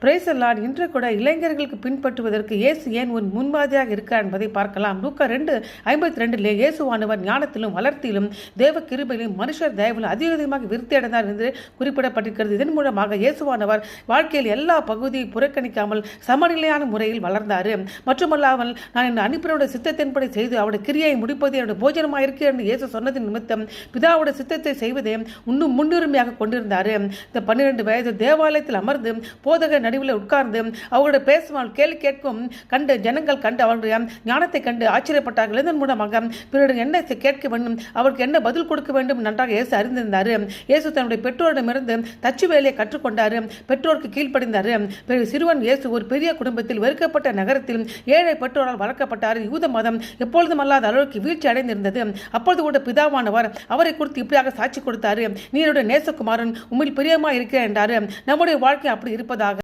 Price Lord. இன்று கூட இளைஞர்களுக்கு பின்பற்றுவதற்கு இயேசு ஏன் ஒரு முன்மாதிரியாக இருக்கிறார் என்பதை பார்க்கலாம். லூக்கா 2:52 இயேசுவானவர் ஞானத்திலும் வளர்த்தியிலும் தேவ கிருபையிலும் மனுஷர் தயவிலும் அதிகமாக விருத்தி அடைந்தார் என்று குறிப்பிடப்பட்டிருக்கிறது. இதன் மூலமாக இயேசுவானவர் வாழ்க்கையில் எல்லா பகுதியை புறக்கணிக்காமல் சமநிலையான முறையில் வளர்ந்தார். மட்டுமல்லாமல் நான் என் அனுப்பினோட சித்தத்தின்படி செய்து அவருடைய கிரியை முடிப்பது என்னுடைய போஜனமாக இருக்கிற என்று இயேசு சொன்னதின் நிமித்தம் பிதாவுடைய சித்தத்தை செய்வதே இன்னும் முன்னுரிமையாக கொண்டிருந்தார். இந்த 12 வயது தேவாலயத்தில் அமர்ந்து போதக நடுவில் உட்கார்ந்து அவர்களுடைய பேசுவாள் கேள்வி கேட்கும் கண்டு ஜனங்கள் கண்டு அவருடைய ஞானத்தை கண்டு ஆச்சரியப்பட்டார்கள். இதன் மூலமாக பிறரிடம் என்ன கேட்க வேண்டும், அவருக்கு என்ன பதில் கொடுக்க வேண்டும் நன்றாக இயேசு அறிந்திருந்தார். இயேசு தன்னுடைய பெற்றோரிடமிருந்து தச்சு வேலையை கற்றுக்கொண்டார். பெற்றோருக்கு கீழ்ப்படிந்தார். சிறுவன் இயேசு ஒரு பெரிய குடும்பத்தில் வெறுக்கப்பட்ட நகரத்தில் ஏழை பெற்றோரால் வளர்க்கப்பட்டார். யூத மதம் எப்பொழுதும் அல்லாத அளவுக்கு வீழ்ச்சி அடைந்திருந்தது. அப்பொழுது கூட பிதாவானவர் அவரை குறித்து இப்படியாக சாட்சி கொடுத்தார், நீருடைய நேசகுமாரன் உண்மையில் பிரியமா இருக்கிற என்றார். நம்முடைய வாழ்க்கை அப்படி இருப்பதாக